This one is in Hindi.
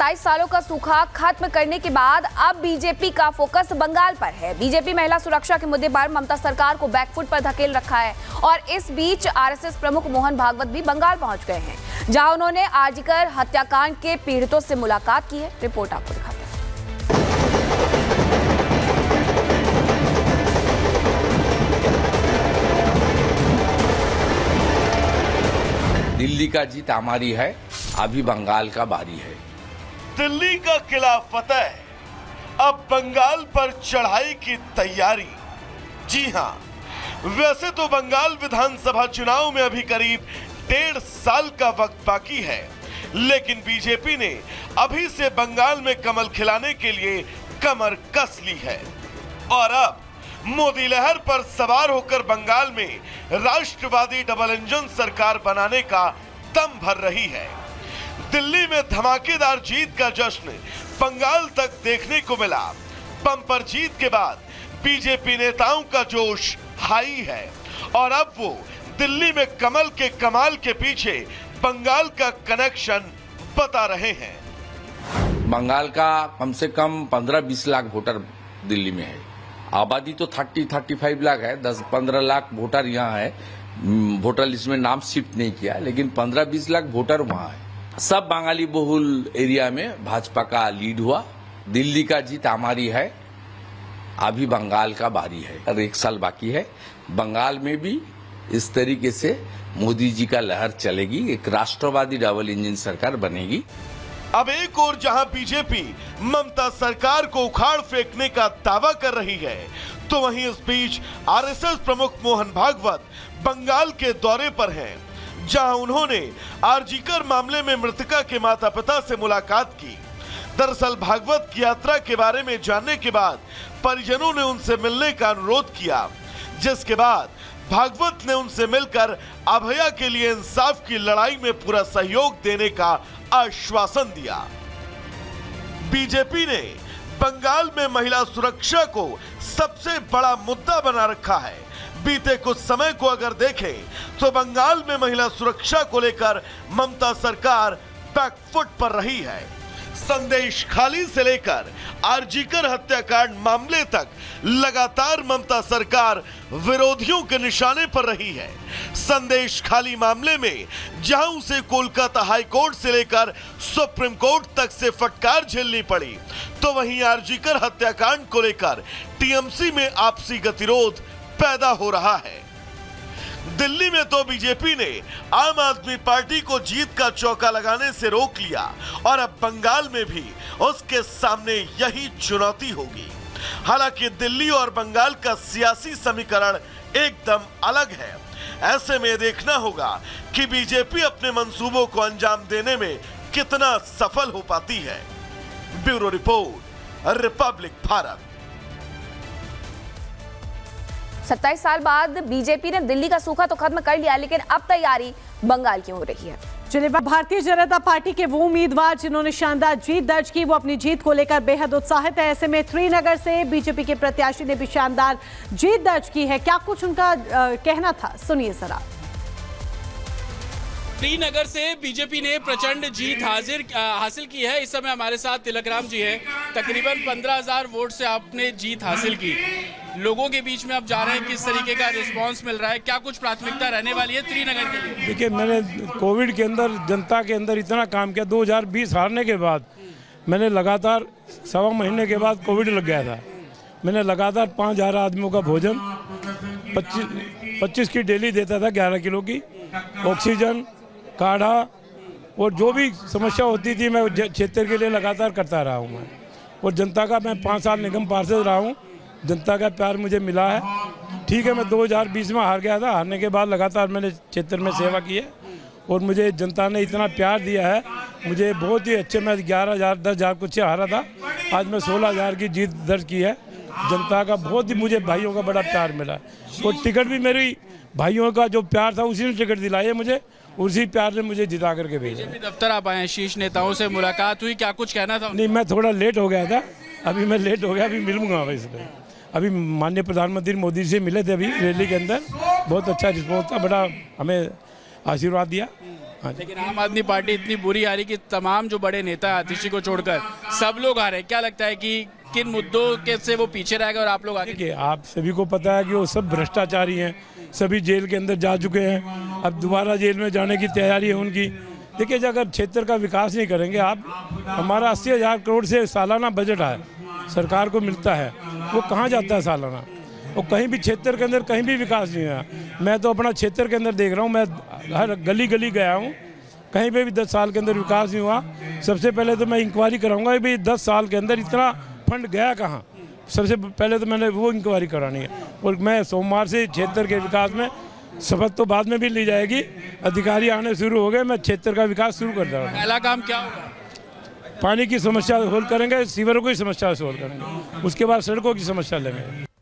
27 सालों का सूखा खत्म करने के बाद अब बीजेपी का फोकस बंगाल पर है। बीजेपी महिला सुरक्षा के मुद्दे पर ममता सरकार को बैकफुट पर धकेल रखा है और इस बीच आरएसएस प्रमुख मोहन भागवत भी बंगाल पहुंच गए हैं, जहां उन्होंने आरजीकर हत्याकांड के पीड़ितों से मुलाकात की है। रिपोर्ट आपको दिखाते हैं। दिल्ली का जीत हमारी है, अभी बंगाल का बारी है। दिल्ली का किला फतेह, अब बंगाल पर चढ़ाई की तैयारी। जी हां, वैसे तो बंगाल विधानसभा चुनाव में अभी करीब 1.5 साल का वक्त बाकी है, लेकिन बीजेपी ने अभी से बंगाल में कमल खिलाने के लिए कमर कस ली है और अब मोदी लहर पर सवार होकर बंगाल में राष्ट्रवादी डबल इंजन सरकार बनाने का दम भर रही है। दिल्ली में धमाकेदार जीत का जश्न बंगाल तक देखने को मिला। बम्पर जीत के बाद बीजेपी नेताओं का जोश हाई है और अब वो दिल्ली में कमल के कमाल के पीछे बंगाल का कनेक्शन बता रहे हैं। बंगाल का कम से कम 15-20 लाख वोटर दिल्ली में है। आबादी तो 30-35 लाख है, 10-15 लाख वोटर यहाँ है। वोटर लिस्ट में नाम शिफ्ट नहीं किया, लेकिन 15-20 लाख वोटर वहाँ है। सब बंगाली बहुल एरिया में भाजपा का लीड हुआ। दिल्ली का जीत हमारी है, अभी बंगाल का बारी है और 1 साल बाकी है। बंगाल में भी इस तरीके से मोदी जी का लहर चलेगी, एक राष्ट्रवादी डबल इंजन सरकार बनेगी। अब एक और जहां बीजेपी ममता सरकार को उखाड़ फेंकने का दावा कर रही है, तो वहीं इस बीच आरएसएस प्रमुख मोहन भागवत बंगाल के दौरे पर हैं, जहां उन्होंने आरजीकर मामले में मृतका के माता पिता से मुलाकात की। दरअसल भागवत की यात्रा के बारे में जानने के बाद परिजनों ने उनसे मिलने का अनुरोध किया, जिसके बाद भागवत ने उनसे मिलकर अभया के लिए इंसाफ की लड़ाई में पूरा सहयोग देने का आश्वासन दिया। बीजेपी ने बंगाल में महिला सुरक्षा को सबसे बड़ा मुद्दा बना रखा है। बीते कुछ समय को अगर देखें तो बंगाल में महिला सुरक्षा को लेकर ममता सरकार बैकफुट पर रही है। संदेश खाली से लेकर आरजीकर हत्याकांड मामले तक लगातार ममता सरकार विरोधियों के निशाने पर रही है। संदेश खाली मामले में जहां उसे कोलकाता हाई कोर्ट से लेकर सुप्रीम कोर्ट तक से फटकार झेलनी पड़ी, तो वहीं आरजीकर हत्याकांड को लेकर टीएमसी में आपसी गतिरोध पैदा हो रहा है। दिल्ली में तो बीजेपी ने आम आदमी पार्टी को जीत का चौका लगाने से रोक लिया और अब बंगाल में भी उसके सामने यही चुनौती होगी। हालांकि दिल्ली और बंगाल का सियासी समीकरण एकदम अलग है। ऐसे में देखना होगा कि बीजेपी अपने मंसूबों को अंजाम देने में कितना सफल हो पाती है। Bureau report, Republic Bharat. 27 साल बाद बीजेपी ने दिल्ली का सूखा तो खत्म कर लिया, लेकिन अब तैयारी बंगाल की हो रही है। चलिए, भारतीय जनता पार्टी के वो उम्मीदवार जिन्होंने शानदार जीत दर्ज की, वो अपनी जीत को लेकर बेहद उत्साहित है। ऐसे में श्रीनगर से बीजेपी के प्रत्याशी ने भी शानदार जीत दर्ज की है। क्या कुछ उनका कहना था, सुनिए जरा। श्रीनगर से बीजेपी ने प्रचंड जीत हासिल की है। इस समय हमारे साथ तिलकराम जी हैं। तकरीबन 15,000 वोट से आपने जीत हासिल की। लोगों के बीच में आप जा रहे हैं, किस तरीके का रिस्पांस मिल रहा है? क्या कुछ प्राथमिकता रहने वाली है श्रीनगर के लिए? देखिए, मैंने कोविड के अंदर जनता के अंदर इतना काम किया। 2020 हारने के बाद मैंने लगातार 1.25 महीने के बाद कोविड लग गया था। मैंने लगातार 5,000 आदमियों का भोजन 25 की डेली देता था, 11 किलो की ऑक्सीजन, काढ़ा और जो भी समस्या होती थी मैं क्षेत्र के लिए लगातार करता रहा हूँ मैं। और जनता का, मैं 5 साल निगम पार्षद रहा हूँ, जनता का प्यार मुझे मिला है। ठीक है, मैं 2020 में हार गया था। हारने के बाद लगातार मैंने क्षेत्र में सेवा की है और मुझे जनता ने इतना प्यार दिया है। मुझे बहुत ही अच्छे, मैं 11,000 10,000 कुछ हारा था, आज मैं 16,000 की जीत दर्ज की है। जनता का बहुत ही, मुझे भाइयों का बड़ा प्यार मिला और टिकट भी मेरी भाइयों का जो प्यार था उसी ने टिकट दिलाई है मुझे, उसी प्यार ने मुझे जिता करके भेजा। दफ्तर आप आए, शीर्ष नेताओं से मुलाकात हुई, क्या कुछ कहना था? नहीं, मैं थोड़ा लेट हो गया था, अभी मैं लेट हो गया, अभी मिलूंगा इसलिए। अभी माननीय प्रधानमंत्री मोदी से मिले थे अभी रैली के अंदर, बहुत अच्छा रिस्पॉन्स था, बड़ा हमें आशीर्वाद दिया लेकिन आम आदमी पार्टी इतनी बुरी आ रही कि तमाम जो बड़े नेता हैं आतिशी को छोड़कर सब लोग आ रहे हैं। क्या लगता है कि किन मुद्दों के से वो पीछे रहेगा और आप लोग आगे? देखिए, आप सभी को पता है कि वो सब भ्रष्टाचारी हैं, सभी जेल के अंदर जा चुके हैं, अब दोबारा जेल में जाने की तैयारी है उनकी। देखिए, अगर क्षेत्र का विकास नहीं करेंगे आप, हमारा 80,000 करोड़ से सालाना बजट है सरकार को मिलता है, वो कहाँ जाता है सालाना? और कहीं भी क्षेत्र के अंदर कहीं भी विकास नहीं हुआ। मैं तो अपना क्षेत्र के अंदर देख रहा हूँ, मैं हर गली गली गया हूँ, कहीं पे भी 10 साल के अंदर विकास नहीं हुआ। सबसे पहले तो मैं इंक्वायरी कराऊंगा कि 10 साल के अंदर इतना फंड गया कहाँ, सबसे पहले तो मैंने वो इंक्वायरी करानी है। और मैं सोमवार से क्षेत्र के विकास में शपथ तो बाद में भी ली जाएगी, अधिकारी आने शुरू हो गए, मैं क्षेत्र का विकास शुरू कर रहा हूँ। पहला काम क्या होगा? पानी की समस्या सोल्व करेंगे, सीवरों की समस्या सोल्व करेंगे, उसके बाद सड़कों की समस्या लेंगे।